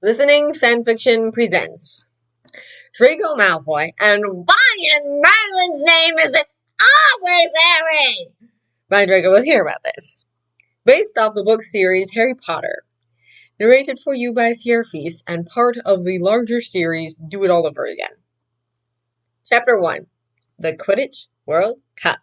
Listening Fanfiction presents Draco Malfoy, and why in Merlin's name is it always Harry? My Draco will hear about this. Based off the book series Harry Potter. Narrated for you by Sierra Feast and part of the larger series Do It All Over Again. Chapter 1. The Quidditch World Cup.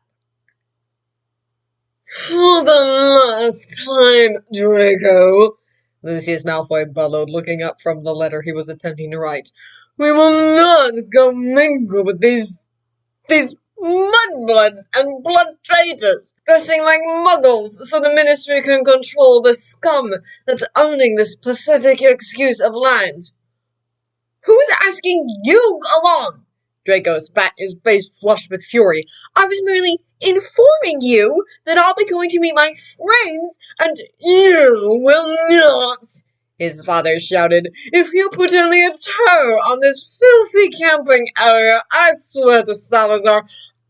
For the last time, Draco, Lucius Malfoy bellowed, looking up from the letter he was attempting to write. We will not go mingle with these mudbloods and blood traitors, dressing like muggles so the ministry can control the scum that's owning this pathetic excuse of land. Who's asking you along? Draco spat, his face flushed with fury. I was merely informing you that I'll be going to meet my friends, and you will not, his father shouted. If you put only a toe on this filthy camping area, I swear to Salazar,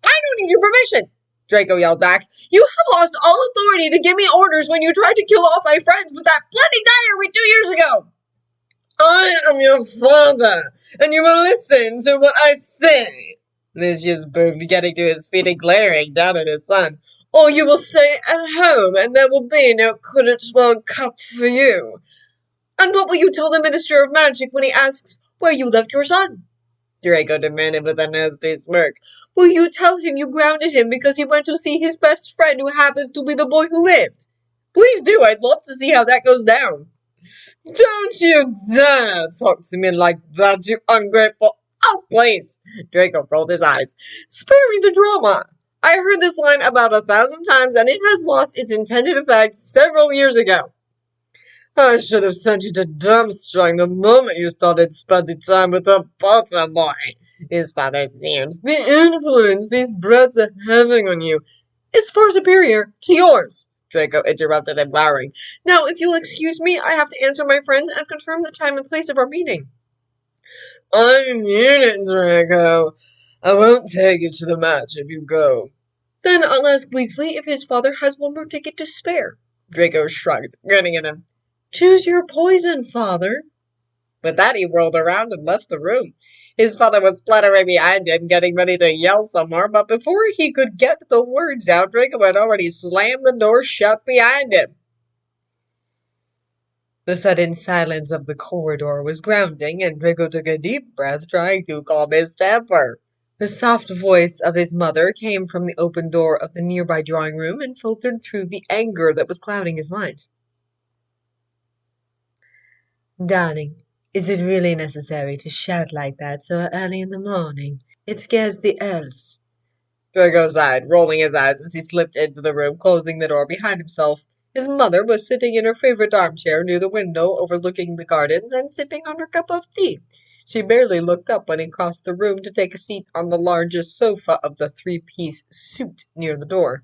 I don't need your permission, Draco yelled back. You have lost all authority to give me orders when you tried to kill off my friends with that bloody diary 2 years ago. I am your father, and you will listen to what I say, Lucius boomed, getting to his feet and glaring down at his son. Or you will stay at home, and there will be no Quidditch World Cup for you. And what will you tell the Minister of Magic when he asks where you left your son? Draco demanded with a nasty smirk. Will you tell him you grounded him because he went to see his best friend who happens to be the boy who lived? Please do, I'd love to see how that goes down. Don't you dare talk to me like that, you ungrateful... Oh, please! Draco rolled his eyes. Spare me the drama. I heard this line about 1,000 times, and it has lost its intended effect several years ago. I should have sent you to Durmstrang the moment you started spending time with the Potter boy, his father seemed. The influence these brats are having on you is far superior to yours. Draco interrupted him, glowering. Now, if you'll excuse me, I have to answer my friends and confirm the time and place of our meeting. I mean it, Draco. I won't take you to the match if you go. Then I'll ask Weasley if his father has one more ticket to spare. Draco shrugged, grinning at him. Choose your poison, father. With that, he whirled around and left the room. His father was splattering behind him, getting ready to yell some more, but before he could get the words out, Draco had already slammed the door shut behind him. The sudden silence of the corridor was grounding, and Draco took a deep breath, trying to calm his temper. The soft voice of his mother came from the open door of the nearby drawing room and filtered through the anger that was clouding his mind. Darling, is it really necessary to shout like that so early in the morning? It scares the elves. Draco sighed, rolling his eyes as he slipped into the room, closing the door behind himself. His mother was sitting in her favorite armchair near the window overlooking the gardens and sipping on her cup of tea. She barely looked up when he crossed the room to take a seat on the largest sofa of the three-piece suite near the door.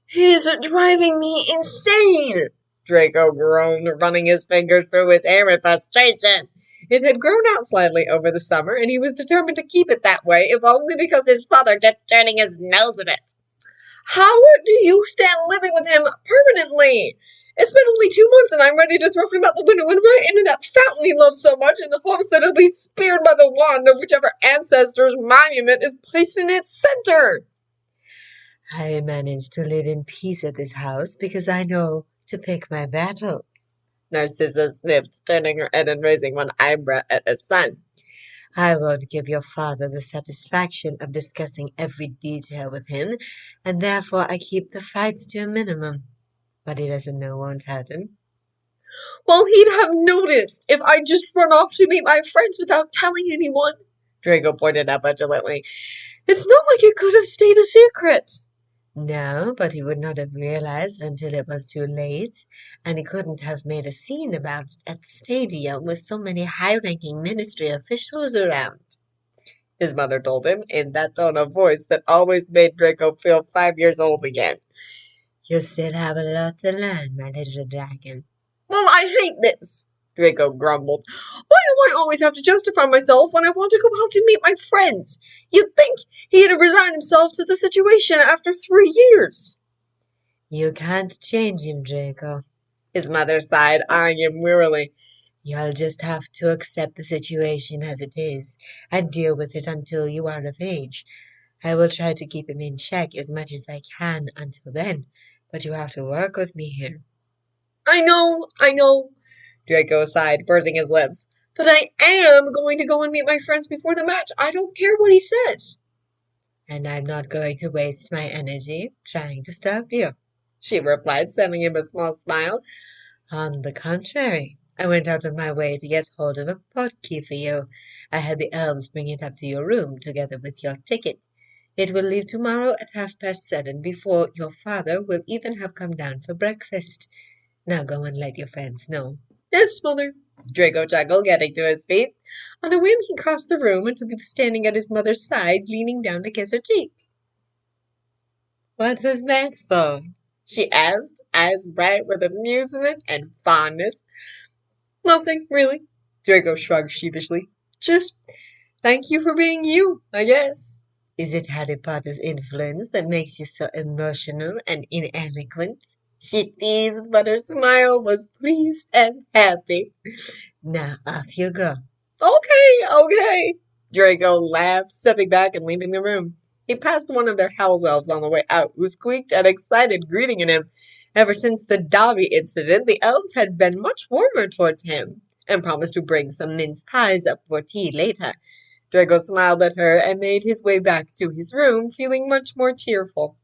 He's driving me insane! Draco groaned, running his fingers through his hair in frustration. It had grown out slightly over the summer, and he was determined to keep it that way, if only because his father kept turning his nose at it. How do you stand living with him permanently? It's been only 2 months, and I'm ready to throw him out the window and right into that fountain he loves so much, in the hopes that he'll be speared by the wand of whichever ancestor's monument is placed in its center. I managed to live in peace at this house because I know to pick my battles. Narcissa sniffed, turning her head and raising one eyebrow at her son. I won't give your father the satisfaction of discussing every detail with him, and therefore I keep the fights to a minimum. But he doesn't know, won't happen. Well, he'd have noticed if I just run off to meet my friends without telling anyone, Draco pointed out petulantly. It's not like it could have stayed a secret. No, but he would not have realized until it was too late, and he couldn't have made a scene about it at the stadium with so many high-ranking ministry officials around. His mother told him, in that tone of voice that always made Draco feel 5 years old again. You still have a lot to learn, my little dragon. Well, I hate this, Draco grumbled. Why do I always have to justify myself when I want to go out to meet my friends? You'd think he'd have resigned himself to the situation after 3 years. You can't change him, Draco. His mother sighed, eyeing him wearily. You'll just have to accept the situation as it is and deal with it until you are of age. I will try to keep him in check as much as I can until then, but you have to work with me here. I know, Draco sighed, pursing his lips. But I am going to go and meet my friends before the match. I don't care what he says. And I'm not going to waste my energy trying to stop you, she replied, sending him a small smile. On the contrary, I went out of my way to get hold of a portkey for you. I had the elves bring it up to your room together with your ticket. It will leave tomorrow at 7:30 before your father will even have come down for breakfast. Now go and let your friends know. Yes, mother, Draco chuckled, getting to his feet. On a whim, he crossed the room until he was standing at his mother's side, leaning down to kiss her cheek. What was that for? She asked, eyes bright with amusement and fondness. Nothing, really, Draco shrugged sheepishly. Just thank you for being you, I guess. Is it Harry Potter's influence that makes you so emotional and ineloquent? She teased, but her smile was pleased and happy. Now off you go. Okay, Draco laughed, stepping back and leaving the room. He passed one of their house elves on the way out, who squeaked an excited greeting at him. Ever since the Dobby incident, the elves had been much warmer towards him, and promised to bring some mince pies up for tea later. Draco smiled at her and made his way back to his room, feeling much more cheerful.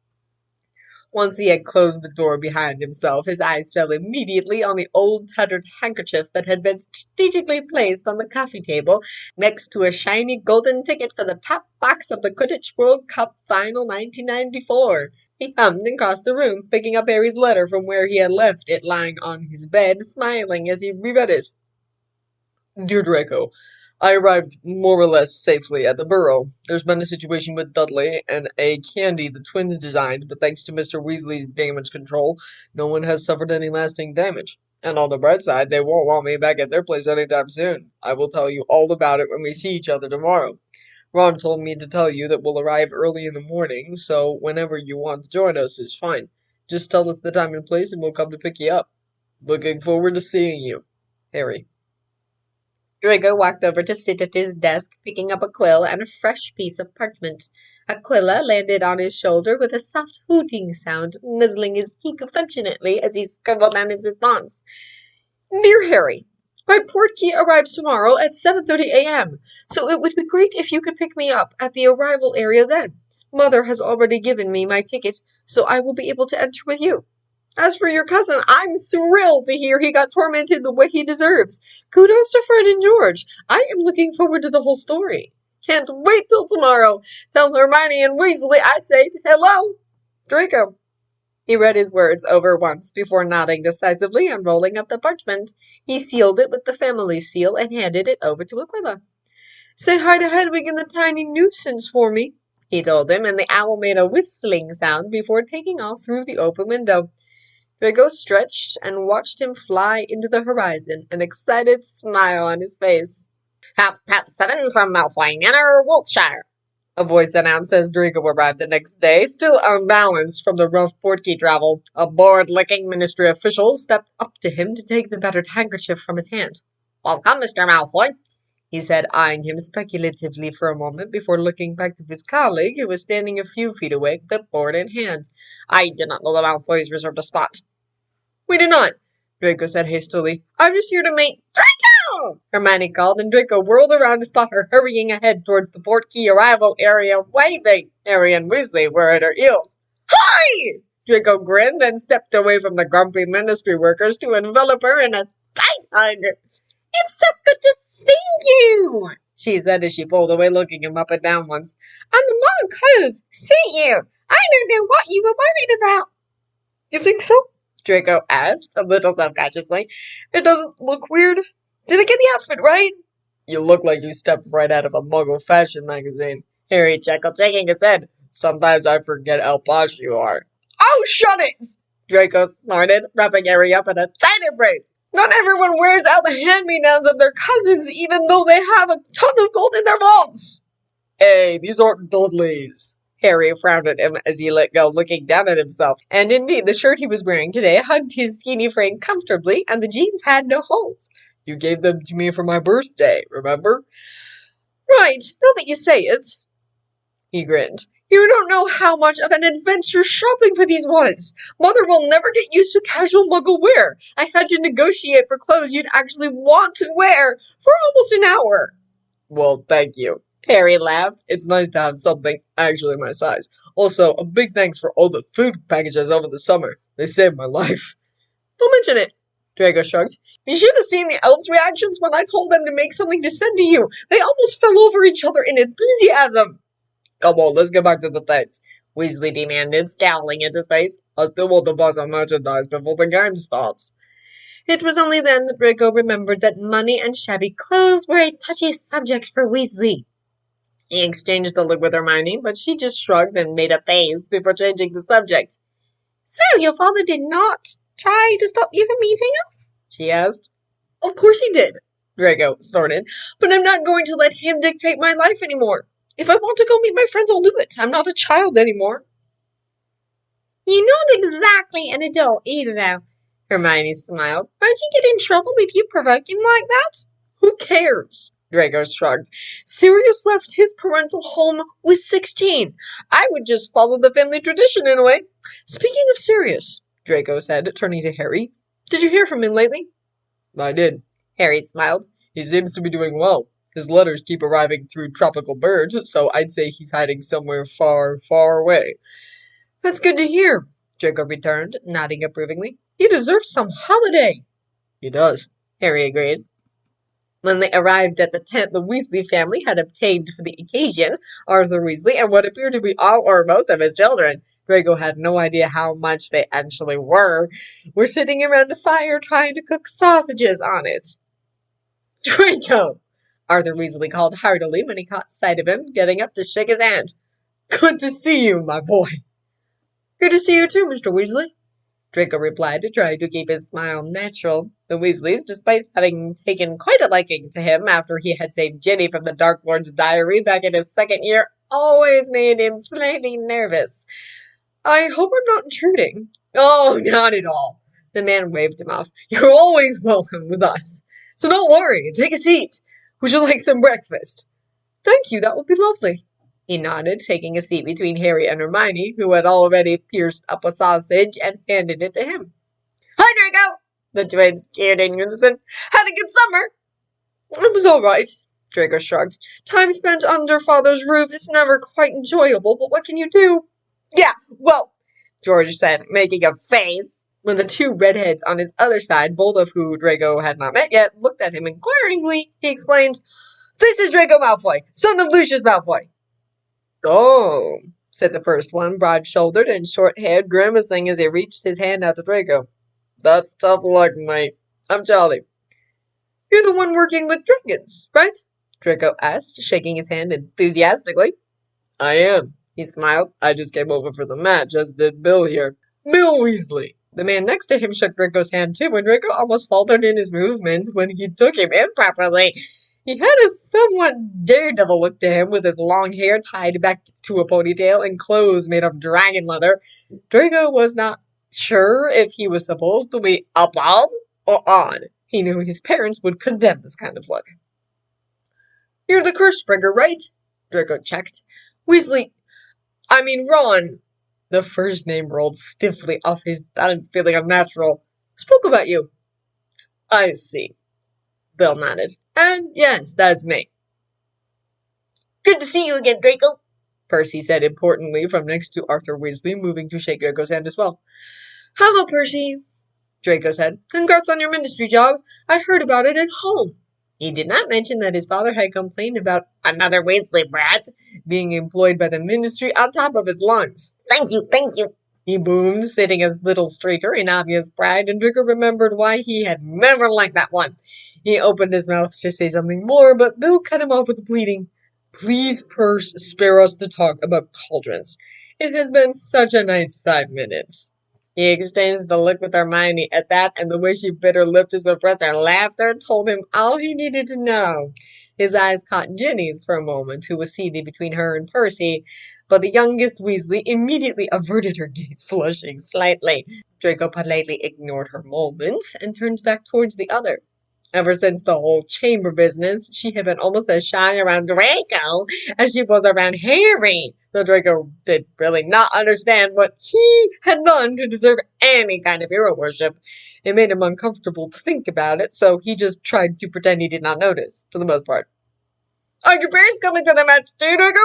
Once he had closed the door behind himself, his eyes fell immediately on the old tattered handkerchief that had been strategically placed on the coffee table next to a shiny golden ticket for the top box of the Quidditch World Cup Final 1994. He hummed and crossed the room, picking up Harry's letter from where he had left it lying on his bed, smiling as he reread it. Dear Draco, I arrived more or less safely at the Burrow. There's been a situation with Dudley and a candy the twins designed, but thanks to Mr. Weasley's damage control, no one has suffered any lasting damage. And on the bright side, they won't want me back at their place anytime soon. I will tell you all about it when we see each other tomorrow. Ron told me to tell you that we'll arrive early in the morning, so whenever you want to join us is fine. Just tell us the time and place and we'll come to pick you up. Looking forward to seeing you. Harry. Draco walked over to sit at his desk, picking up a quill and a fresh piece of parchment. Aquila landed on his shoulder with a soft hooting sound, nuzzling his cheek affectionately as he scribbled down his response. Dear Harry, my portkey arrives tomorrow at 7:30 a.m., so it would be great if you could pick me up at the arrival area then. Mother has already given me my ticket, so I will be able to enter with you. As for your cousin, I'm thrilled to hear he got tormented the way he deserves. Kudos to Fred and George. I am looking forward to the whole story. Can't wait till tomorrow. Tell Hermione and Weasley I say hello. Draco. He read his words over once before nodding decisively and rolling up the parchment. He sealed it with the family seal and handed it over to Aquila. Say hi to Hedwig and the tiny nuisance for me, he told him, and the owl made a whistling sound before taking off through the open window. Draco stretched and watched him fly into the horizon, an excited smile on his face. 7:30 from Malfoy Manor, Wiltshire, a voice announced as Draco arrived the next day, still unbalanced from the rough portkey travel. A bored-looking ministry official stepped up to him to take the battered handkerchief from his hand. Welcome, Mr. Malfoy, he said, eyeing him speculatively for a moment before looking back to his colleague, who was standing a few feet away, clipboard in hand. I did not know the Malfoys reserved a spot. We did not, Draco said hastily. I'm just here to meet Draco! Hermione called, and Draco whirled around to spot her hurrying ahead towards the portkey arrival area, waving. Harry and Weasley were at her heels. Hi! Draco grinned and stepped away from the grumpy ministry workers to envelop her in a tight hug. It's so good to see you, she said as she pulled away, looking him up and down once. And the long clothes suit you. I don't know what you were worried about. You think so? Draco asked, a little self-consciously. It doesn't look weird. Did I get the outfit right? You look like you stepped right out of a Muggle fashion magazine. Harry chuckled, shaking his head. Sometimes I forget how posh you are. Oh, shut it! Draco snorted, wrapping Harry up in a tight embrace. Not everyone wears out the hand-me-downs of their cousins, even though they have a ton of gold in their vaults. Hey, these aren't Dudleys. Harry frowned at him as he let go, looking down at himself. And indeed, the shirt he was wearing today hugged his skinny frame comfortably, and the jeans had no holes. You gave them to me for my birthday, remember? Right, now that you say it. He grinned. You don't know how much of an adventure shopping for these was. Mother will never get used to casual muggle wear. I had to negotiate for clothes you'd actually want to wear for almost an hour. Well, thank you. Harry laughed. It's nice to have something actually my size. Also, a big thanks for all the food packages over the summer. They saved my life. Don't mention it, Draco shrugged. You should have seen the elves' reactions when I told them to make something to send to you. They almost fell over each other in enthusiasm. Come on, let's get back to the things, Weasley demanded, scowling into space. I still want to buy some merchandise before the game starts. It was only then that Draco remembered that money and shabby clothes were a touchy subject for Weasley. He exchanged a look with Hermione, but she just shrugged and made a face before changing the subject. So, your father did not try to stop you from meeting us? She asked. Of course he did, Draco snorted, but I'm not going to let him dictate my life anymore. If I want to go meet my friends, I'll do it. I'm not a child anymore. You're not exactly an adult either, though. Hermione smiled. Won't you get in trouble if you provoke him like that? Who cares? Draco shrugged. Sirius left his parental home with 16. I would just follow the family tradition in a way. Speaking of Sirius, Draco said, turning to Harry, did you hear from him lately? I did. Harry smiled. He seems to be doing well. His letters keep arriving through tropical birds, so I'd say he's hiding somewhere far, far away. That's good to hear, Draco returned, nodding approvingly. He deserves some holiday. He does, Harry agreed. When they arrived at the tent the Weasley family had obtained for the occasion, Arthur Weasley and what appeared to be all or most of his children, Draco had no idea how much they actually were sitting around a fire trying to cook sausages on it. Draco! Arthur Weasley called heartily when he caught sight of him, getting up to shake his hand. Good to see you, my boy. Good to see you too, Mr. Weasley, Draco replied, trying to keep his smile natural. The Weasleys, despite having taken quite a liking to him after he had saved Ginny from the Dark Lord's diary back in his second year, always made him slightly nervous. I hope I'm not intruding. Oh, not at all. The man waved him off. You're always welcome with us. So don't worry, take a seat. Would you like some breakfast? Thank you, that would be lovely. He nodded, taking a seat between Harry and Hermione, who had already pierced up a sausage and handed it to him. Hi, Draco! The twins cheered in unison. Had a good summer? It was all right, Draco shrugged. Time spent under Father's roof is never quite enjoyable, but what can you do? Yeah, well, George said, making a face. When the two redheads on his other side, both of who Draco had not met yet, looked at him inquiringly, he explained, This is Draco Malfoy, son of Lucius Malfoy. Oh, said the first one, broad-shouldered and short-haired, grimacing as he reached his hand out to Draco. That's tough luck, mate. I'm Charlie. You're the one working with dragons, right? Draco asked, shaking his hand enthusiastically. I am, he smiled. I just came over for the match, as did Bill here. Bill Weasley. The man next to him shook Draco's hand too, and Draco almost faltered in his movement when he took him improperly. He had a somewhat daredevil look to him, with his long hair tied back to a ponytail and clothes made of dragon leather. Draco was not sure if he was supposed to be appalled or awed. He knew his parents would condemn this kind of look. You're the curse bringer, right? Draco checked. Ron. The first name rolled stiffly off his tongue, feeling unnatural. Spoke about you. I see. Bill nodded. And yes, that's me. Good to see you again, Draco, Percy said importantly from next to Arthur Weasley, moving to shake Draco's hand as well. Hello, Percy, Draco said. Congrats on your ministry job. I heard about it at home. He did not mention that his father had complained about another Weasley brat being employed by the ministry on top of his lungs. Thank you, he boomed, sitting a little straighter in obvious pride, and Draco remembered why he had never liked that one. He opened his mouth to say something more, but Bill cut him off with a pleading, Please, Perce, spare us the talk about cauldrons. It has been such a nice 5 minutes. He exchanged the look with Hermione at that, and the way she bit her lip to suppress her laughter told him all he needed to know. His eyes caught Ginny's for a moment, who was seated between her and Percy, but the youngest Weasley immediately averted her gaze, flushing slightly. Draco politely ignored her movements and turned back towards the other. Ever since the whole chamber business, she had been almost as shy around Draco as she was around Harry. Though Draco did really not understand what he had done to deserve any kind of hero worship. It made him uncomfortable to think about it, so he just tried to pretend he did not notice, for the most part. "Are your parents coming to the match too, Draco?"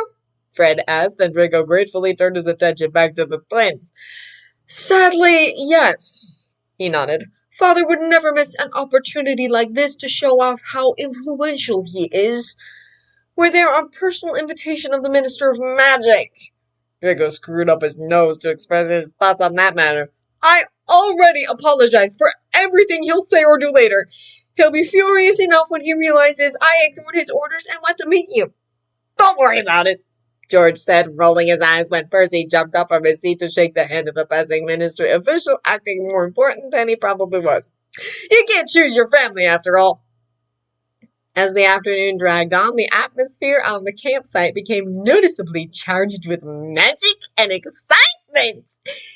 Fred asked, and Draco gratefully turned his attention back to the twins. Sadly, yes, he nodded. Father would never miss an opportunity like this to show off how influential he is. We're there on personal invitation of the Minister of Magic. Draco screwed up his nose to express his thoughts on that matter. I already apologize for everything he'll say or do later. He'll be furious enough when he realizes I ignored his orders and went to meet you. Don't worry about it, George said, rolling his eyes when Percy jumped up from his seat to shake the hand of a passing ministry official, acting more important than he probably was. You can't choose your family, after all. As the afternoon dragged on, the atmosphere on the campsite became noticeably charged with magic and excitement.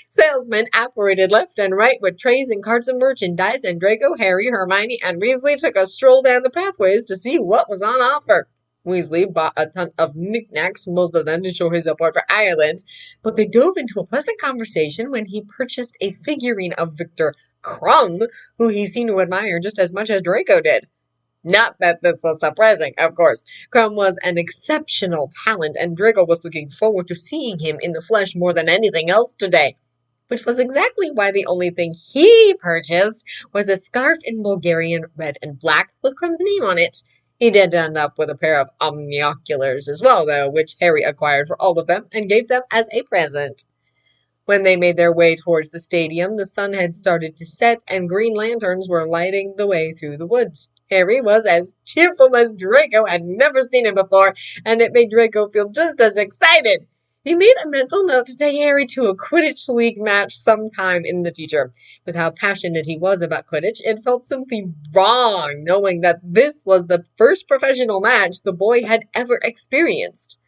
Salesmen apparated left and right with trays and carts of merchandise, and Draco, Harry, Hermione, and Weasley took a stroll down the pathways to see what was on offer. Weasley bought a ton of knickknacks, most of them to show his support for Ireland, but they dove into a pleasant conversation when he purchased a figurine of Victor Crumb, who he seemed to admire just as much as Draco did. Not that this was surprising, of course. Crumb was an exceptional talent, and Draco was looking forward to seeing him in the flesh more than anything else today. Which was exactly why the only thing he purchased was a scarf in Bulgarian red and black with Crumb's name on it. He did end up with a pair of omnioculars as well, though, which Harry acquired for all of them and gave them as a present. When they made their way towards the stadium, the sun had started to set and green lanterns were lighting the way through the woods. Harry was as cheerful as Draco had never seen him before, and it made Draco feel just as excited. He made a mental note to take Harry to a Quidditch League match sometime in the future. With how passionate he was about Quidditch, it felt something wrong knowing that this was the first professional match the boy had ever experienced.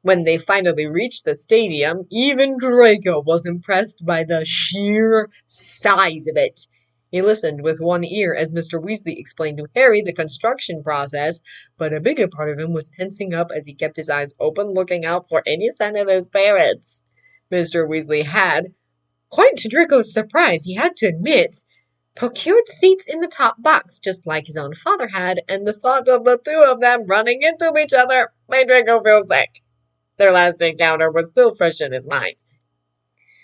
When they finally reached the stadium, even Draco was impressed by the sheer size of it. He listened with one ear as Mr. Weasley explained to Harry the construction process, but a bigger part of him was tensing up as he kept his eyes open, looking out for any sign of his parents. Mr. Weasley had, quite to Draco's surprise, he had to admit, procured seats in the top box, just like his own father had, and the thought of the two of them running into each other made Draco feel sick. Their last encounter was still fresh in his mind.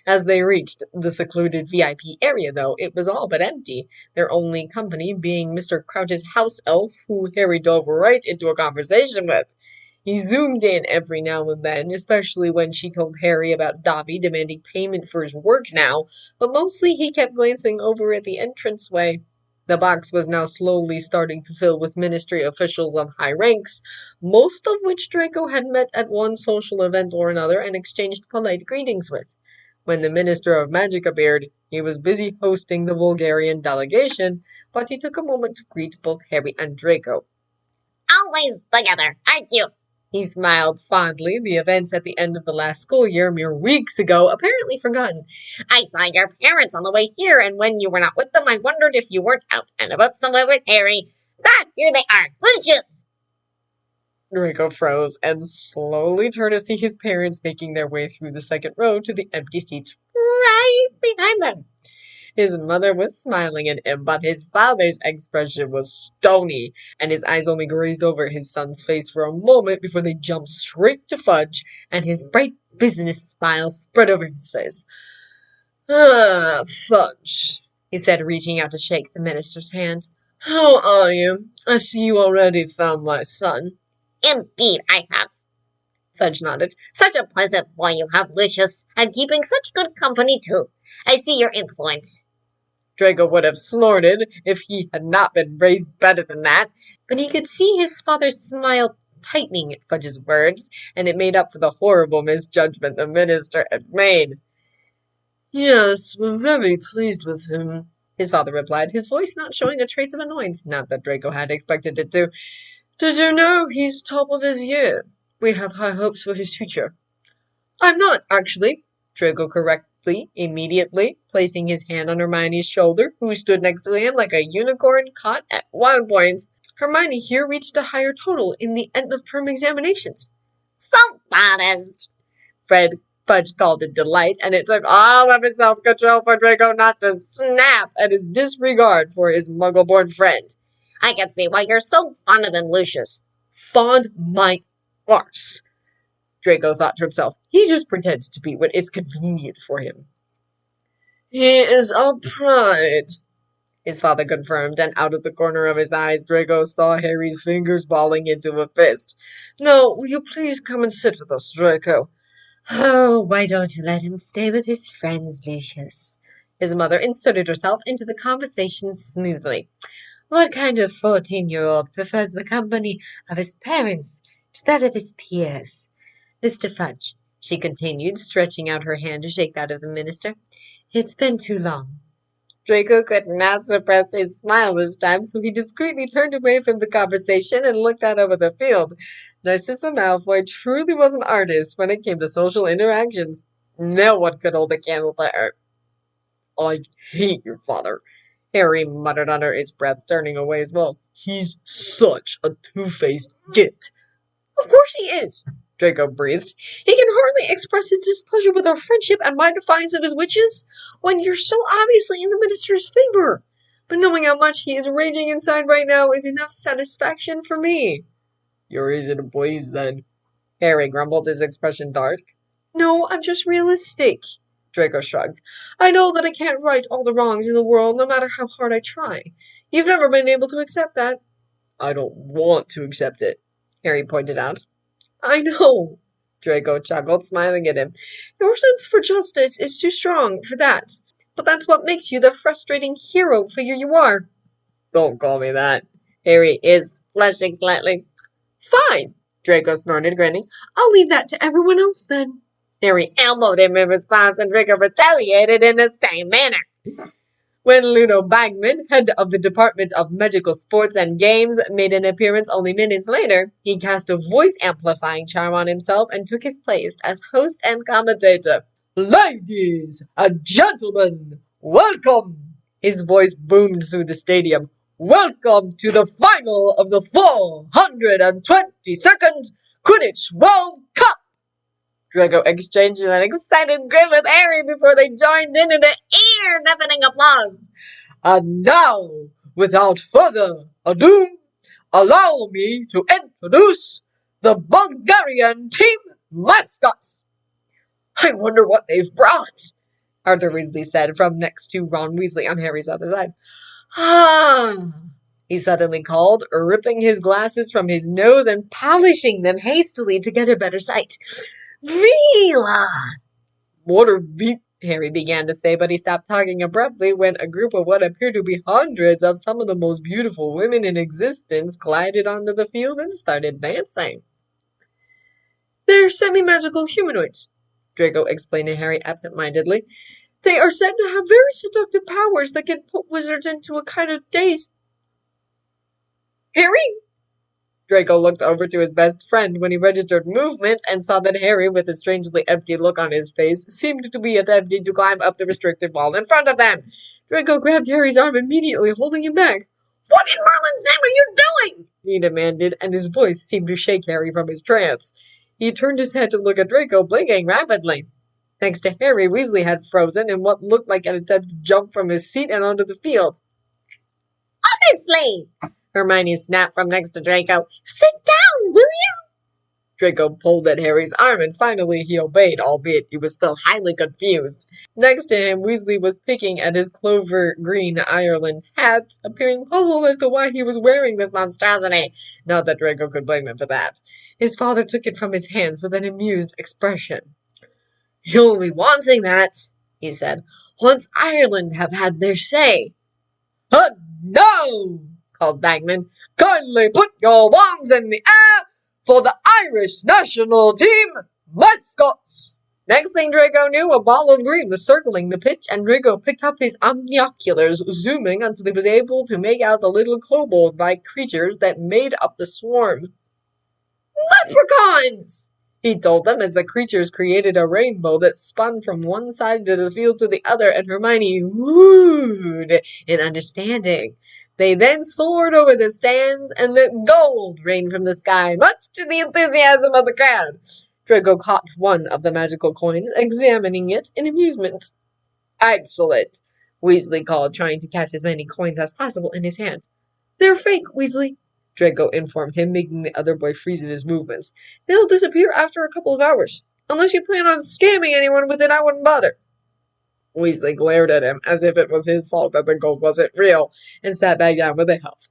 As they reached the secluded VIP area, though, it was all but empty, their only company being Mr. Crouch's house elf, who Harry dove right into a conversation with. He zoomed in every now and then, especially when she told Harry about Dobby demanding payment for his work now, but mostly he kept glancing over at the entranceway. The box was now slowly starting to fill with ministry officials of high ranks, most of which Draco had met at one social event or another and exchanged polite greetings with. When the Minister of Magic appeared, he was busy hosting the Bulgarian delegation, but he took a moment to greet both Harry and Draco. Always together, aren't you? He smiled fondly, the events at the end of the last school year, mere weeks ago, apparently forgotten. I saw your parents on the way here, and when you were not with them, I wondered if you weren't out and about somewhere with Harry. Ah, here they are, Lucius! Draco froze and slowly turned to see his parents making their way through the second row to the empty seats right behind them. His mother was smiling at him, but his father's expression was stony, and his eyes only grazed over his son's face for a moment before they jumped straight to Fudge, and his bright business smile spread over his face. "Ah, Fudge," he said, reaching out to shake the minister's hand. "How are you? I see you already found my son." Indeed, I have. Fudge nodded. Such a pleasant boy you have, Lucius, and keeping such good company, too. I see your influence. Draco would have snorted if he had not been raised better than that, but he could see his father's smile tightening at Fudge's words, and it made up for the horrible misjudgment the minister had made. "Yes, we're very pleased with him," his father replied, his voice not showing a trace of annoyance, not that Draco had expected it to. "Did you know he's top of his year? We have high hopes for his future." "I'm not, actually," Draco immediately, placing his hand on Hermione's shoulder, who stood next to him like a unicorn caught at one point. Hermione here reached a higher total in the end-of-term examinations. So modest. Fudge called in delight, and it took all of his self-control for Draco not to snap at his disregard for his muggle-born friend. I can see why you're so fond of him, Lucius. Fond my arse, Draco thought to himself. He just pretends to be when it's convenient for him. He is our pride, his father confirmed, and out of the corner of his eyes, Draco saw Harry's fingers balling into a fist. Now, will you please come and sit with us, Draco? Oh, why don't you let him stay with his friends, Lucius? His mother inserted herself into the conversation smoothly. What kind of 14-year-old prefers the company of his parents to that of his peers? Mr. Fudge, she continued, stretching out her hand to shake that of the minister. It's been too long. Draco could not suppress his smile this time, so he discreetly turned away from the conversation and looked out over the field. Narcissa Malfoy truly was an artist when it came to social interactions. No one could hold a candle to her. I hate your father, Harry muttered under his breath, turning away as well. He's such a two-faced git. Of course he is, Draco breathed. He can hardly express his displeasure with our friendship and my defiance of his wishes when you're so obviously in the minister's favor. But knowing how much he is raging inside right now is enough satisfaction for me. You're easy to please, then, Harry grumbled, his expression dark. No, I'm just realistic, Draco shrugged. I know that I can't right all the wrongs in the world, no matter how hard I try. You've never been able to accept that. I don't want to accept it, Harry pointed out. I know, Draco chuckled, smiling at him. Your sense for justice is too strong for that, but that's what makes you the frustrating hero figure you are. Don't call me that. Harry is flushing slightly. Fine, Draco snorted, grinning. I'll leave that to everyone else then. Harry elbowed him in response, and Draco retaliated in the same manner. When Ludo Bagman, head of the Department of Magical Sports and Games, made an appearance only minutes later, he cast a voice-amplifying charm on himself and took his place as host and commentator. Ladies and gentlemen, welcome! His voice boomed through the stadium. Welcome to the final of the 422nd Quidditch World Cup! Draco exchanged an excited grin with Harry before they joined in the ear-deafening applause. And now, without further ado, allow me to introduce the Bulgarian team mascots. I wonder what they've brought, Arthur Weasley said from next to Ron Weasley on Harry's other side. Ah, he suddenly called, ripping his glasses from his nose and polishing them hastily to get a better sight. Vila! What are Harry began to say, but he stopped talking abruptly when a group of what appeared to be hundreds of some of the most beautiful women in existence glided onto the field and started dancing. They're semi-magical humanoids, Draco explained to Harry absent-mindedly. They are said to have very seductive powers that can put wizards into a kind of daze. Harry? Draco looked over to his best friend when he registered movement and saw that Harry, with a strangely empty look on his face, seemed to be attempting to climb up the restricted wall in front of them. Draco grabbed Harry's arm immediately, holding him back. What in Merlin's name are you doing? He demanded, and his voice seemed to shake Harry from his trance. He turned his head to look at Draco, blinking rapidly. Thanks to Harry, Weasley had frozen in what looked like an attempt to jump from his seat and onto the field. Honestly, Hermione snapped from next to Draco. Sit down, will you? Draco pulled at Harry's arm, and finally he obeyed, albeit he was still highly confused. Next to him, Weasley was picking at his clover green Ireland hat, appearing puzzled as to why he was wearing this monstrosity. Not that Draco could blame him for that. His father took it from his hands with an amused expression. You'll be wanting that, he said, once Ireland have had their say. No! Called Bagman. Kindly put your wands in the air for the Irish national team mascots! Next thing Draco knew, a ball of green was circling the pitch, and Draco picked up his omnioculars, zooming until he was able to make out the little kobold-like creatures that made up the swarm. Leprechauns! he told them as the creatures created a rainbow that spun from one side of the field to the other, and Hermione wooed in understanding. They then soared over the stands and let gold rain from the sky, much to the enthusiasm of the crowd. Draco caught one of the magical coins, examining it in amusement. "Excellent," Weasley called, trying to catch as many coins as possible in his hand. "They're fake, Weasley," Draco informed him, making the other boy freeze in his movements. "They'll disappear after a couple of hours. Unless you plan on scamming anyone with it, I wouldn't bother." Weasley glared at him as if it was his fault that the gold wasn't real, and sat back down with a huff.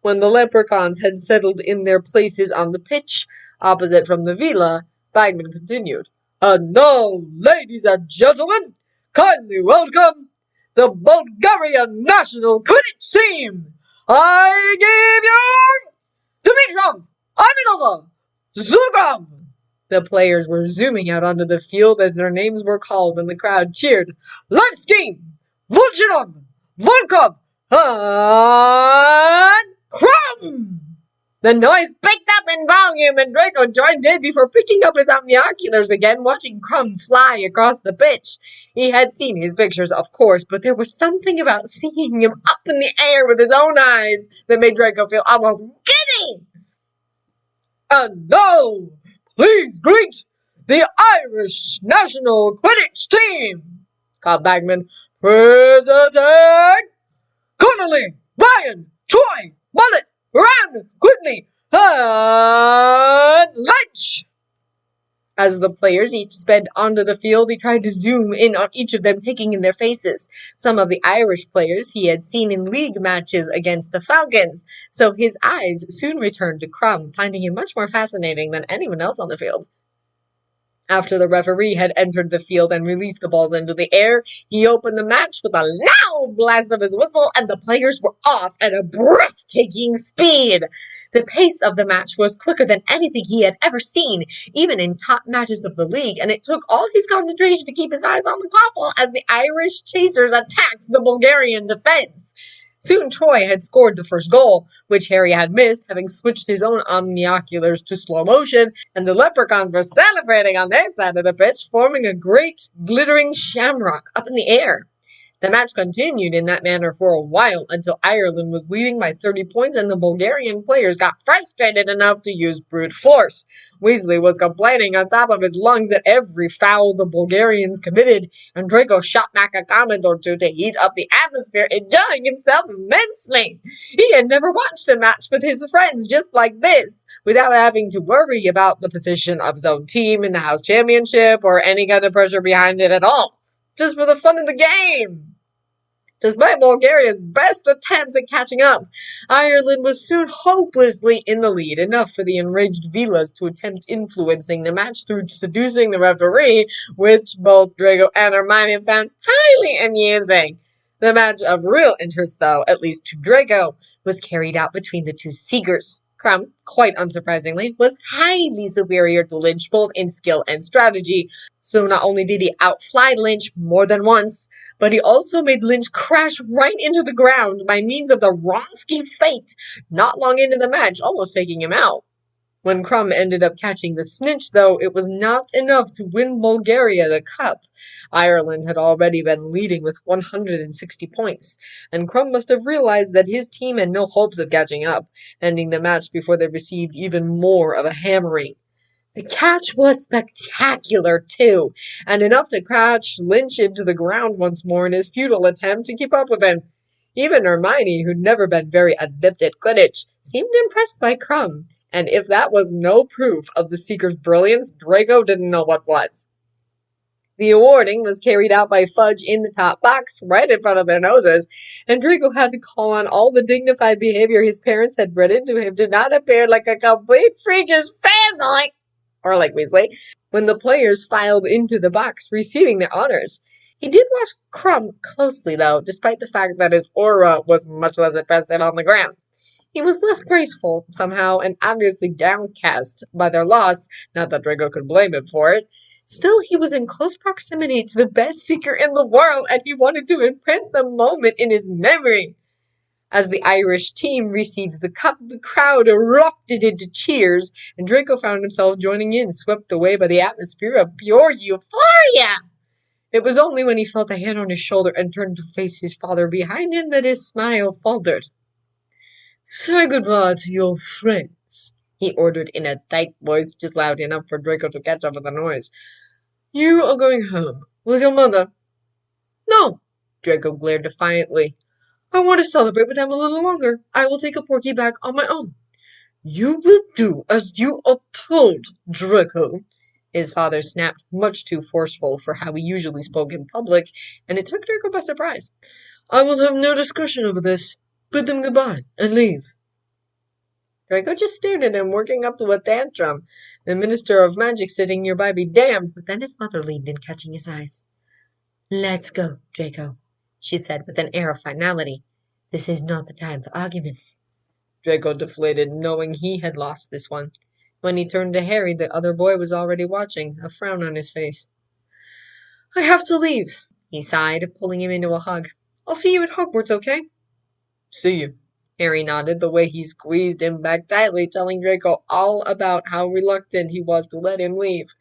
When the leprechauns had settled in their places on the pitch, opposite from the villa, Bagman continued. "And now, ladies and gentlemen, kindly welcome the Bulgarian national Quidditch team! I give you Dimitrov, Aminova, Zugram!" The players were zooming out onto the field as their names were called, and the crowd cheered. "Levski, Volchanov, Volkov, and Crumb!" The noise picked up in volume, and Draco joined in before picking up his omnioculars again, watching Crumb fly across the pitch. He had seen his pictures, of course, but there was something about seeing him up in the air with his own eyes that made Draco feel almost giddy. "And now, please greet the Irish national Quidditch team," called Bagman, "presenting Connolly, Ryan, Troy, Mullet, Rand, Quigley, and Lynch." As the players each sped onto the field, he tried to zoom in on each of them, taking in their faces. Some of the Irish players he had seen in league matches against the Falcons, so his eyes soon returned to Crumb, finding him much more fascinating than anyone else on the field. After the referee had entered the field and released the balls into the air, he opened the match with a loud blast of his whistle, and the players were off at a breathtaking speed. The pace of the match was quicker than anything he had ever seen, even in top matches of the league, and it took all his concentration to keep his eyes on the quaffle as the Irish chasers attacked the Bulgarian defense. Soon Troy had scored the first goal, which Harry had missed, having switched his own omnioculars to slow motion, and the leprechauns were celebrating on their side of the pitch, forming a great glittering shamrock up in the air. The match continued in that manner for a while until Ireland was leading by 30 points and the Bulgarian players got frustrated enough to use brute force. Weasley was complaining on top of his lungs at every foul the Bulgarians committed, and Draco shot back a comment or two to heat up the atmosphere, enjoying himself immensely. He had never watched a match with his friends just like this, without having to worry about the position of his own team in the house championship or any kind of pressure behind it at all. Just for the fun of the game. Despite Bulgaria's best attempts at catching up, Ireland was soon hopelessly in the lead, enough for the enraged Velas to attempt influencing the match through seducing the referee, which both Draco and Hermione found highly amusing. The match of real interest, though, at least to Draco, was carried out between the two seekers. Crumb, quite unsurprisingly, was highly superior to Lynch both in skill and strategy, so not only did he outfly Lynch more than once, but he also made Lynch crash right into the ground by means of the Wronski Fate, not long into the match, almost taking him out. When Crumb ended up catching the snitch, though, it was not enough to win Bulgaria the cup. Ireland had already been leading with 160 points, and Crumb must have realized that his team had no hopes of catching up, ending the match before they received even more of a hammering. The catch was spectacular, too, and enough to crash Lynch into the ground once more in his futile attempt to keep up with him. Even Hermione, who'd never been very adept at Quidditch, seemed impressed by Crumb, and if that was no proof of the Seeker's brilliance, Draco didn't know what was. The awarding was carried out by Fudge in the top box, right in front of their noses, and Draco had to call on all the dignified behavior his parents had bred into him to not appear like a complete freakish fanboy, or like Weasley, when the players filed into the box, receiving their honors. He did watch Crumb closely, though, despite the fact that his aura was much less impressive on the ground. He was less graceful, somehow, and obviously downcast by their loss, not that Draco could blame him for it. Still, he was in close proximity to the best seeker in the world, and he wanted to imprint the moment in his memory. As the Irish team receives the cup, the crowd erupted into cheers, and Draco found himself joining in, swept away by the atmosphere of pure euphoria. It was only when he felt a hand on his shoulder and turned to face his father behind him that his smile faltered. Say goodbye to your friends, he ordered in a tight voice just loud enough for Draco to catch up with the noise. You are going home with your mother. No, Draco glared defiantly. I want to celebrate with them a little longer. I will take a porky back on my own. You will do as you are told, Draco. His father snapped, much too forceful for how he usually spoke in public, and it took Draco by surprise. I will have no discussion over this. Bid them goodbye and leave. Draco just stared at him, working up to a tantrum. The Minister of Magic sitting nearby be damned, But then his mother leaned in, catching his eyes. Let's go, Draco, she said with an air of finality. This is not the time for arguments. Draco deflated, knowing he had lost this one. When he turned to Harry, the other boy was already watching, a frown on his face. I have to leave, he sighed, pulling him into a hug. I'll see you at Hogwarts, okay? See you. Harry nodded, the way he squeezed him back tightly, telling Draco all about how reluctant he was to let him leave.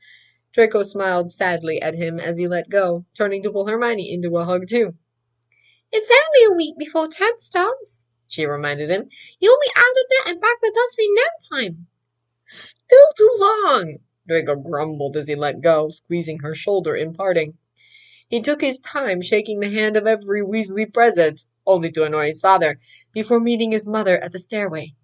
Draco smiled sadly at him as he let go, turning to pull Hermione into a hug too. It's only a week before term starts, she reminded him. You'll be out of there and back with us in no time. Still too long, Draco grumbled as he let go, squeezing her shoulder in parting. He took his time, shaking the hand of every Weasley present, only to annoy his father, before meeting his mother at the stairway.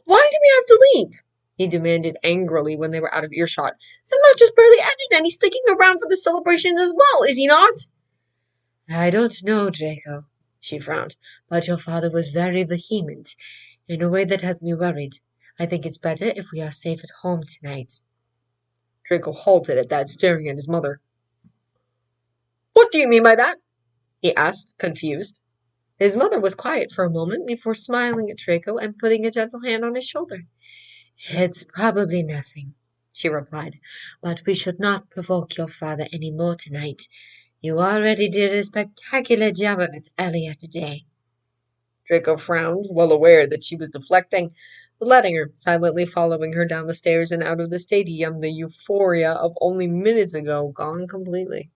Why do we have to leave? He demanded angrily when they were out of earshot. The match is barely ended and he's sticking around for the celebrations as well, is he not? I don't know, Draco, she frowned, but your father was very vehement, in a way that has me worried. I think it's better if we are safe at home tonight. Draco halted at that, staring at his mother. What do you mean by that? He asked, confused. His mother was quiet for a moment before smiling at Draco and putting a gentle hand on his shoulder. It's probably nothing, she replied, but we should not provoke your father any more tonight. You already did a spectacular job of it earlier today. Draco frowned, well aware that she was deflecting, but letting her, silently following her down the stairs and out of the stadium, the euphoria of only minutes ago gone completely.